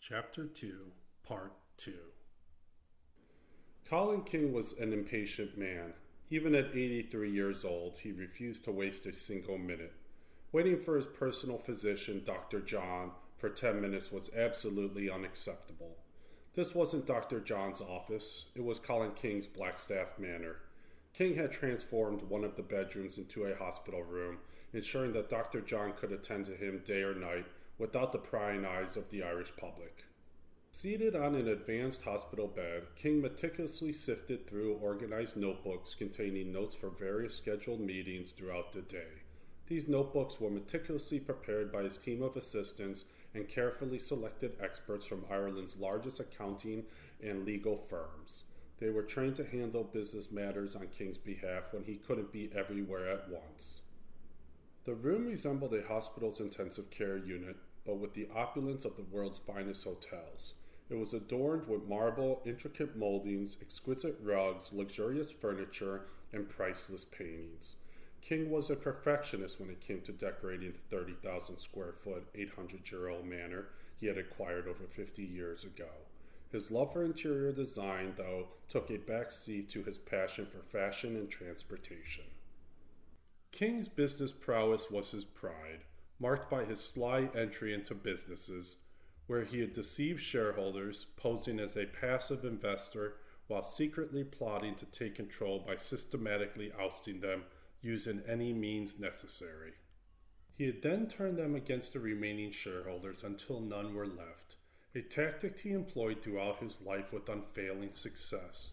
Chapter 2, Part 2. Colin King was an impatient man. Even at 83 years old, he refused to waste a single minute. Waiting for his personal physician, Dr. John, for 10 minutes was absolutely unacceptable. This wasn't Dr. John's office, it was Colin King's Blackstaff Manor. King had transformed one of the bedrooms into a hospital room, ensuring that Dr. John could attend to him day or night without the prying eyes of the Irish public. Seated on an advanced hospital bed, King meticulously sifted through organized notebooks containing notes for various scheduled meetings throughout the day. These notebooks were meticulously prepared by his team of assistants and carefully selected experts from Ireland's largest accounting and legal firms. They were trained to handle business matters on King's behalf when he couldn't be everywhere at once. The room resembled a hospital's intensive care unit, but with the opulence of the world's finest hotels. It was adorned with marble, intricate moldings, exquisite rugs, luxurious furniture, and priceless paintings. King was a perfectionist when it came to decorating the 30,000 square foot, 800-year-old manor he had acquired over 50 years ago. His love for interior design, though, took a back seat to his passion for fashion and transportation. King's business prowess was his pride, marked by his sly entry into businesses, where he had deceived shareholders, posing as a passive investor while secretly plotting to take control by systematically ousting them using any means necessary. He had then turned them against the remaining shareholders until none were left, a tactic he employed throughout his life with unfailing success.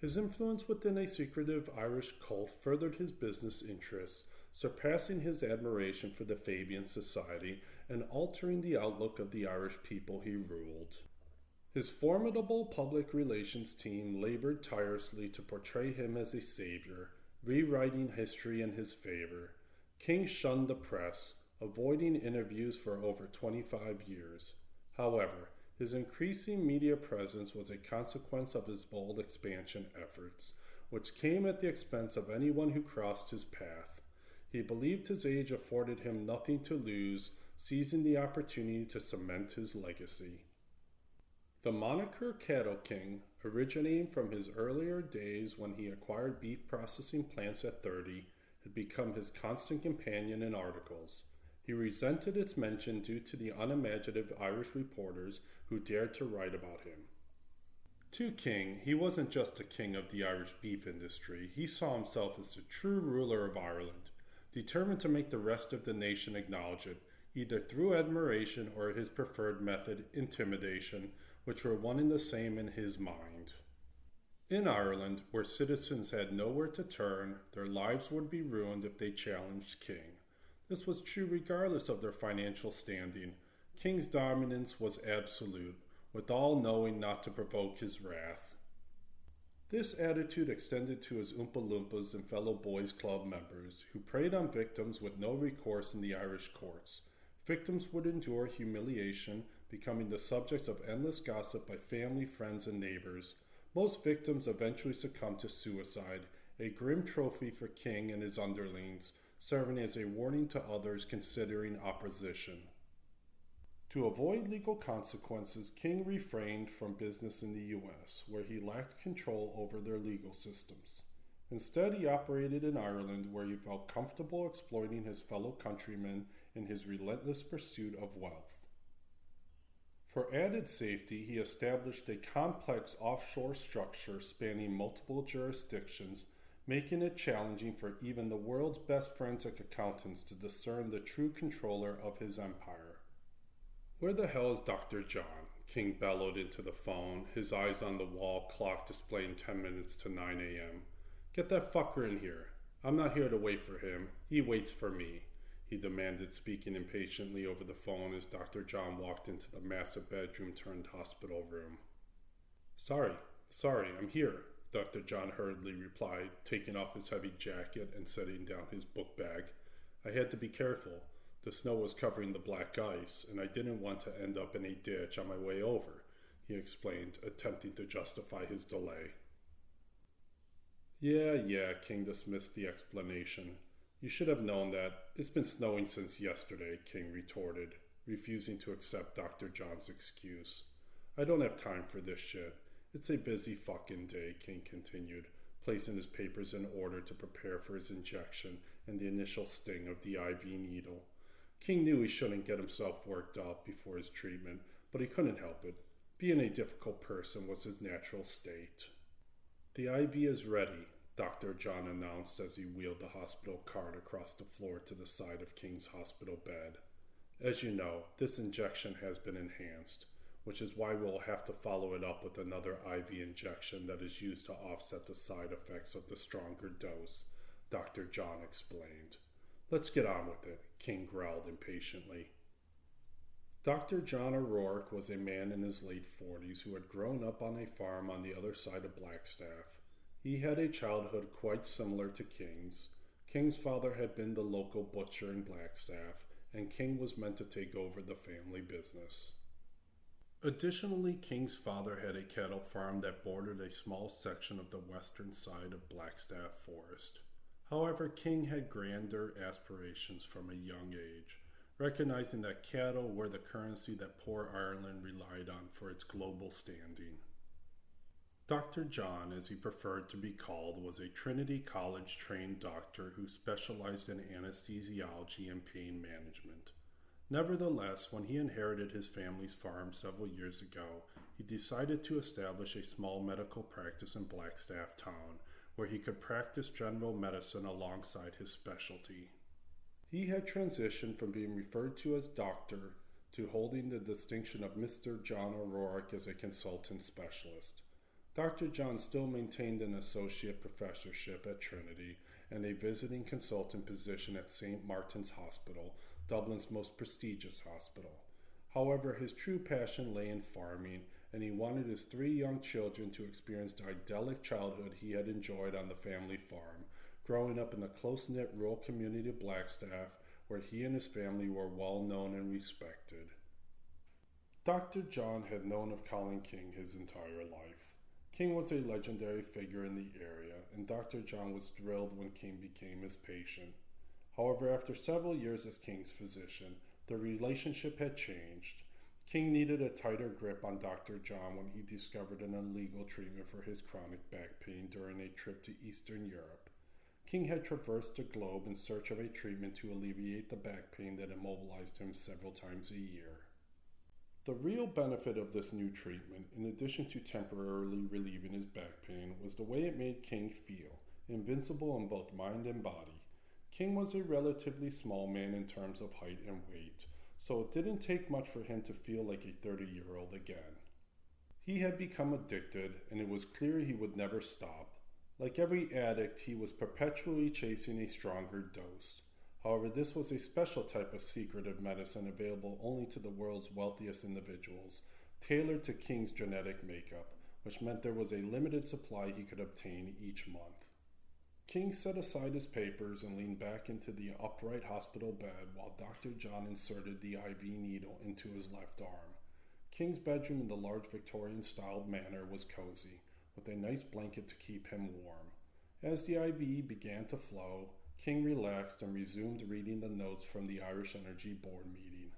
His influence within a secretive Irish cult furthered his business interests, surpassing his admiration for the Fabian Society and altering the outlook of the Irish people he ruled. His formidable public relations team labored tirelessly to portray him as a savior, rewriting history in his favor. King shunned the press, avoiding interviews for over 25 years. However, his increasing media presence was a consequence of his bold expansion efforts, which came at the expense of anyone who crossed his path. He believed his age afforded him nothing to lose, seizing the opportunity to cement his legacy. The moniker Cattle King, originating from his earlier days when he acquired beef processing plants at 30, had become his constant companion in articles. He resented its mention due to the unimaginative Irish reporters who dared to write about him. To King, he wasn't just a king of the Irish beef industry. He saw himself as the true ruler of Ireland, determined to make the rest of the nation acknowledge it, either through admiration or his preferred method, intimidation, which were one and the same in his mind. In Ireland, where citizens had nowhere to turn, their lives would be ruined if they challenged King. This was true regardless of their financial standing. King's dominance was absolute, with all knowing not to provoke his wrath. This attitude extended to his Oompa Loompas and fellow Boys Club members, who preyed on victims with no recourse in the Irish courts. Victims would endure humiliation, becoming the subjects of endless gossip by family, friends, and neighbors. Most victims eventually succumbed to suicide, a grim trophy for King and his underlings, serving as a warning to others considering opposition. To avoid legal consequences, King refrained from business in the U.S., where he lacked control over their legal systems. Instead, he operated in Ireland, where he felt comfortable exploiting his fellow countrymen in his relentless pursuit of wealth. For added safety, he established a complex offshore structure spanning multiple jurisdictions, making it challenging for even the world's best forensic accountants to discern the true controller of his empire. "Where the hell is Dr. John?" King bellowed into the phone, his eyes on the wall clock displaying 10 minutes to 9 a.m. "Get that fucker in here. I'm not here to wait for him. He waits for me," he demanded, speaking impatiently over the phone as Dr. John walked into the massive bedroom turned hospital room. Sorry, I'm here," Dr. John hurriedly replied, taking off his heavy jacket and setting down his book bag. "I had to be careful. The snow was covering the black ice, and I didn't want to end up in a ditch on my way over," he explained, attempting to justify his delay. Yeah, King dismissed the explanation. "You should have known that. It's been snowing since yesterday," King retorted, refusing to accept Dr. John's excuse. I don't have time for this shit. It's a busy fucking day, King continued, placing his papers in order to prepare for his injection and the initial sting of the IV needle. King knew he shouldn't get himself worked up before his treatment, but he couldn't help it. Being a difficult person was his natural state. The IV is ready, Dr. John announced as he wheeled the hospital cart across the floor to the side of King's hospital bed. As you know, this injection has been enhanced, which is why we'll have to follow it up with another IV injection that is used to offset the side effects of the stronger dose, Dr. John explained. Let's get on with it, King growled impatiently. Dr. John O'Rourke was a man in his late 40s who had grown up on a farm on the other side of Blackstaff. He had a childhood quite similar to King's. King's father had been the local butcher in Blackstaff, and King was meant to take over the family business. Additionally, King's father had a cattle farm that bordered a small section of the western side of Blackstaff Forest. However, King had grander aspirations from a young age, recognizing that cattle were the currency that poor Ireland relied on for its global standing. Dr. John, as he preferred to be called, was a Trinity College-trained doctor who specialized in anesthesiology and pain management. Nevertheless, when he inherited his family's farm several years ago, he decided to establish a small medical practice in Blackstaff Town, where he could practice general medicine alongside his specialty. He had transitioned from being referred to as doctor to holding the distinction of Mr. John O'Rourke as a consultant specialist. Dr. John still maintained an associate professorship at Trinity and a visiting consultant position at St. Martin's Hospital, Dublin's most prestigious hospital. However, his true passion lay in farming, and he wanted his 3 young children to experience the idyllic childhood he had enjoyed on the family farm, growing up in the close-knit rural community of Blackstaff, where he and his family were well known and respected. Dr. John had known of Colin King his entire life. King was a legendary figure in the area, and Dr. John was thrilled when King became his patient. However, after several years as King's physician, the relationship had changed. King needed a tighter grip on Dr. John when he discovered an illegal treatment for his chronic back pain during a trip to Eastern Europe. King had traversed the globe in search of a treatment to alleviate the back pain that immobilized him several times a year. The real benefit of this new treatment, in addition to temporarily relieving his back pain, was the way it made King feel, invincible in both mind and body. King was a relatively small man in terms of height and weight, so it didn't take much for him to feel like a 30-year-old again. He had become addicted, and it was clear he would never stop. Like every addict, he was perpetually chasing a stronger dose. However, this was a special type of secretive medicine available only to the world's wealthiest individuals, tailored to King's genetic makeup, which meant there was a limited supply he could obtain each month. King set aside his papers and leaned back into the upright hospital bed while Dr. John inserted the IV needle into his left arm. King's bedroom in the large Victorian-styled manor was cozy, with a nice blanket to keep him warm. As the IV began to flow, King relaxed and resumed reading the notes from the Irish Energy Board meeting.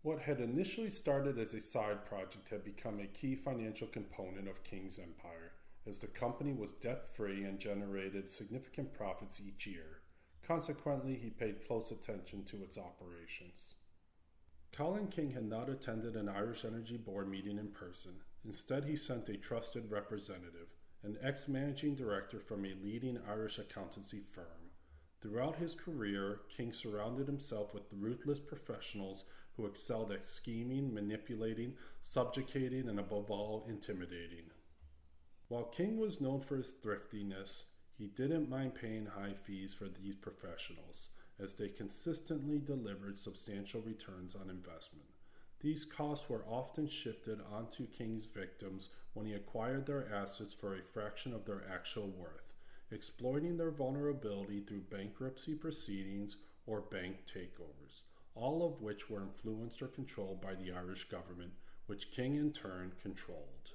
What had initially started as a side project had become a key financial component of King's empire, as the company was debt-free and generated significant profits each year. Consequently, he paid close attention to its operations. Colin King had not attended an Irish Energy Board meeting in person. Instead, he sent a trusted representative, an ex-managing director from a leading Irish accountancy firm. Throughout his career, King surrounded himself with ruthless professionals who excelled at scheming, manipulating, subjugating, and above all, intimidating. While King was known for his thriftiness, he didn't mind paying high fees for these professionals, as they consistently delivered substantial returns on investment. These costs were often shifted onto King's victims when he acquired their assets for a fraction of their actual worth, exploiting their vulnerability through bankruptcy proceedings or bank takeovers, all of which were influenced or controlled by the Irish government, which King in turn controlled.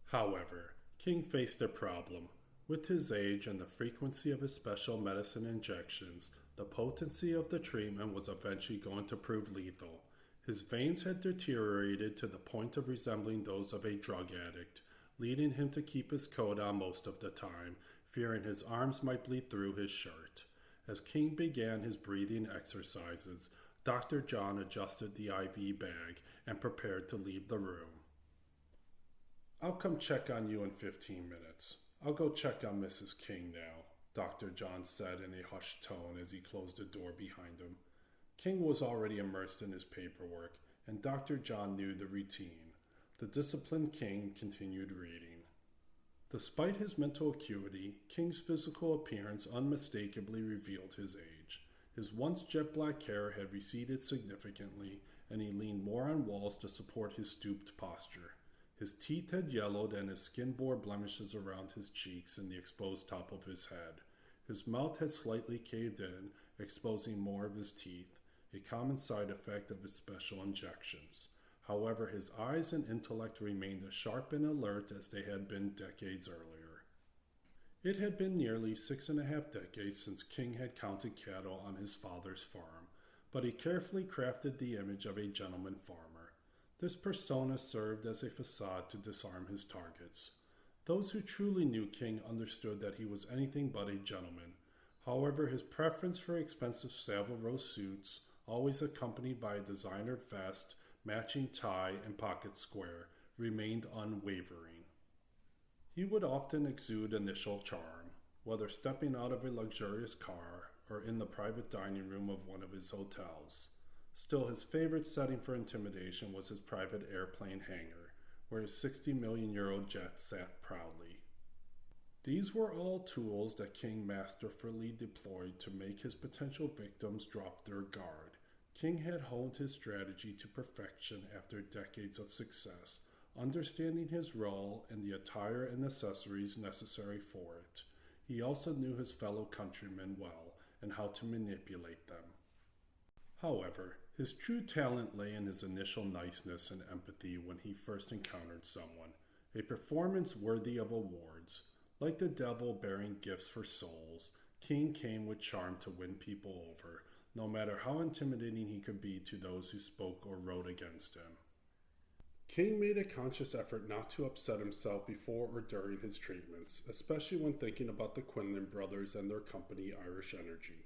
However, King faced a problem. With his age and the frequency of his special medicine injections, the potency of the treatment was eventually going to prove lethal. His veins had deteriorated to the point of resembling those of a drug addict, leading him to keep his coat on most of the time, fearing his arms might bleed through his shirt. As King began his breathing exercises, Dr. John adjusted the IV bag and prepared to leave the room. "I'll come check on you in 15 minutes. I'll go check on Mrs. King now," Dr. John said in a hushed tone as he closed the door behind him. King was already immersed in his paperwork, and Dr. John knew the routine. The disciplined King continued reading. Despite his mental acuity, King's physical appearance unmistakably revealed his age. His once jet black hair had receded significantly, and he leaned more on walls to support his stooped posture. His teeth had yellowed, and his skin bore blemishes around his cheeks and the exposed top of his head. His mouth had slightly caved in, exposing more of his teeth, a common side effect of his special injections. However, his eyes and intellect remained as sharp and alert as they had been decades earlier. It had been nearly 6.5 decades since King had counted cattle on his father's farm, but he carefully crafted the image of a gentleman farmer. This persona served as a facade to disarm his targets. Those who truly knew King understood that he was anything but a gentleman. However, his preference for expensive Savile Row suits, always accompanied by a designer vest, matching tie, and pocket square, remained unwavering. He would often exude initial charm, whether stepping out of a luxurious car or in the private dining room of one of his hotels. Still, his favorite setting for intimidation was his private airplane hangar, where his 60 million euro jet sat proudly. These were all tools that King masterfully deployed to make his potential victims drop their guard. King had honed his strategy to perfection after decades of success, understanding his role and the attire and accessories necessary for it. He also knew his fellow countrymen well and how to manipulate them. However, his true talent lay in his initial niceness and empathy when he first encountered someone, a performance worthy of awards. Like the devil bearing gifts for souls, King came with charm to win people over, no matter how intimidating he could be to those who spoke or wrote against him. King made a conscious effort not to upset himself before or during his treatments, especially when thinking about the Quinlan brothers and their company Irish Energy.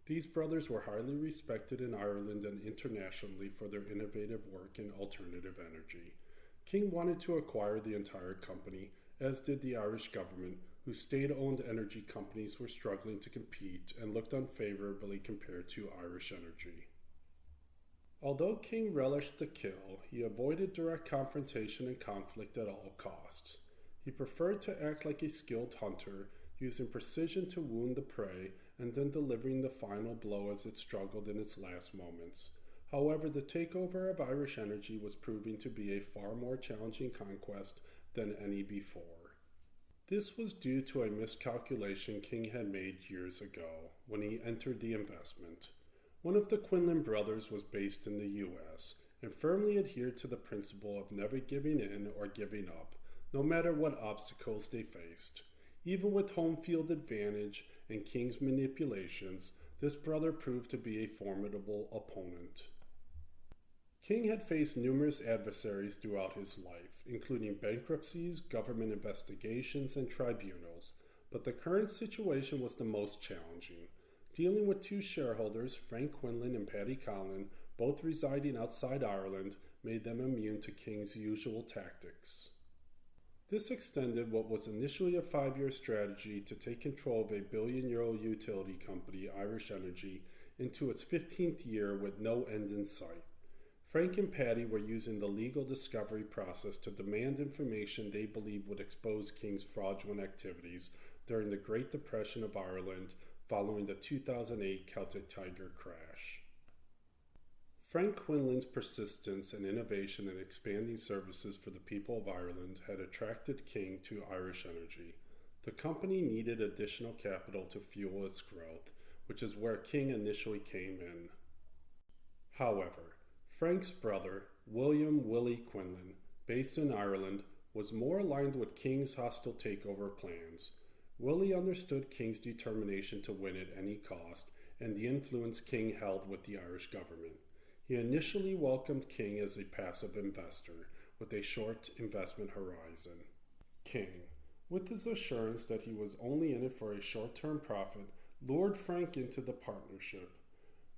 These brothers were highly respected in Ireland and internationally for their innovative work in alternative energy. King wanted to acquire the entire company, as did the Irish government, whose state-owned energy companies were struggling to compete and looked unfavorably compared to Irish Energy. Although King relished the kill, he avoided direct confrontation and conflict at all costs. He preferred to act like a skilled hunter, using precision to wound the prey and then delivering the final blow as it struggled in its last moments. However, the takeover of Irish Energy was proving to be a far more challenging conquest than any before. This was due to a miscalculation King had made years ago when he entered the investment. One of the Quinlan brothers was based in the U.S. and firmly adhered to the principle of never giving in or giving up, no matter what obstacles they faced. Even with home field advantage and King's manipulations, this brother proved to be a formidable opponent. King had faced numerous adversaries throughout his life, including bankruptcies, government investigations, and tribunals, but the current situation was the most challenging. Dealing with two shareholders, Frank Quinlan and Paddy Conlon, both residing outside Ireland, made them immune to King's usual tactics. This extended what was initially a 5-year strategy to take control of a billion-euro utility company, Irish Energy, into its 15th year with no end in sight. Frank and Paddy were using the legal discovery process to demand information they believed would expose King's fraudulent activities during the Great Depression of Ireland following the 2008 Celtic Tiger crash. Frank Quinlan's persistence and innovation in expanding services for the people of Ireland had attracted King to Irish Energy. The company needed additional capital to fuel its growth, which is where King initially came in. However, Frank's brother, William "Willie" Quinlan, based in Ireland, was more aligned with King's hostile takeover plans. Willie understood King's determination to win at any cost and the influence King held with the Irish government. He initially welcomed King as a passive investor with a short investment horizon. King, with his assurance that he was only in it for a short-term profit, lured Frank into the partnership.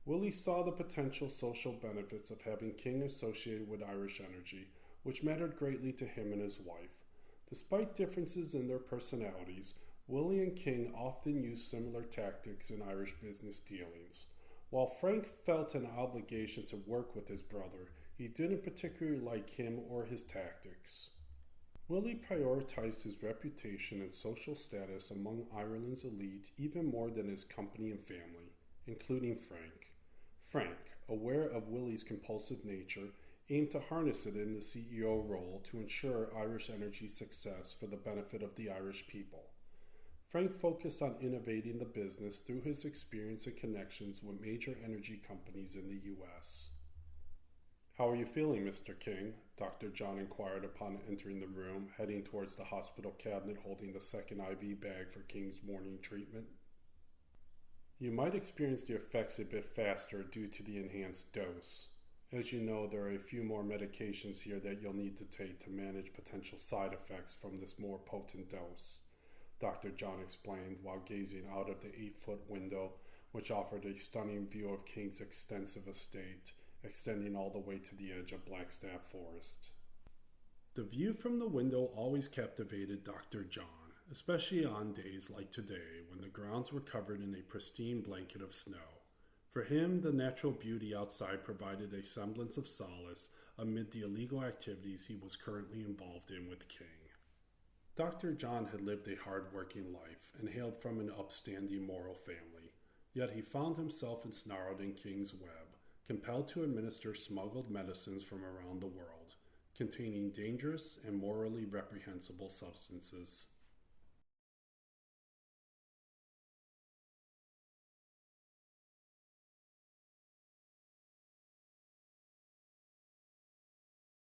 Willie saw the potential social benefits of having King associated with Irish Energy, which mattered greatly to him and his wife. Despite differences in their personalities, Willie and King often used similar tactics in Irish business dealings. While Frank felt an obligation to work with his brother, he didn't particularly like him or his tactics. Willie prioritized his reputation and social status among Ireland's elite even more than his company and family, including Frank. Frank, aware of Willie's compulsive nature, aimed to harness it in the CEO role to ensure Irish Energy's success for the benefit of the Irish people. Frank focused on innovating the business through his experience and connections with major energy companies in the U.S. "How are you feeling, Mr. King?" Dr. John inquired upon entering the room, heading towards the hospital cabinet holding the second IV bag for King's morning treatment. "You might experience the effects a bit faster due to the enhanced dose. As you know, there are a few more medications here that you'll need to take to manage potential side effects from this more potent dose," Dr. John explained while gazing out of the 8-foot window, which offered a stunning view of King's extensive estate, extending all the way to the edge of Blackstaff Forest. The view from the window always captivated Dr. John, especially on days like today when the grounds were covered in a pristine blanket of snow. For him, the natural beauty outside provided a semblance of solace amid the illegal activities he was currently involved in with King. Dr. John had lived a hard-working life and hailed from an upstanding moral family, yet he found himself ensnarled in King's web, compelled to administer smuggled medicines from around the world, containing dangerous and morally reprehensible substances.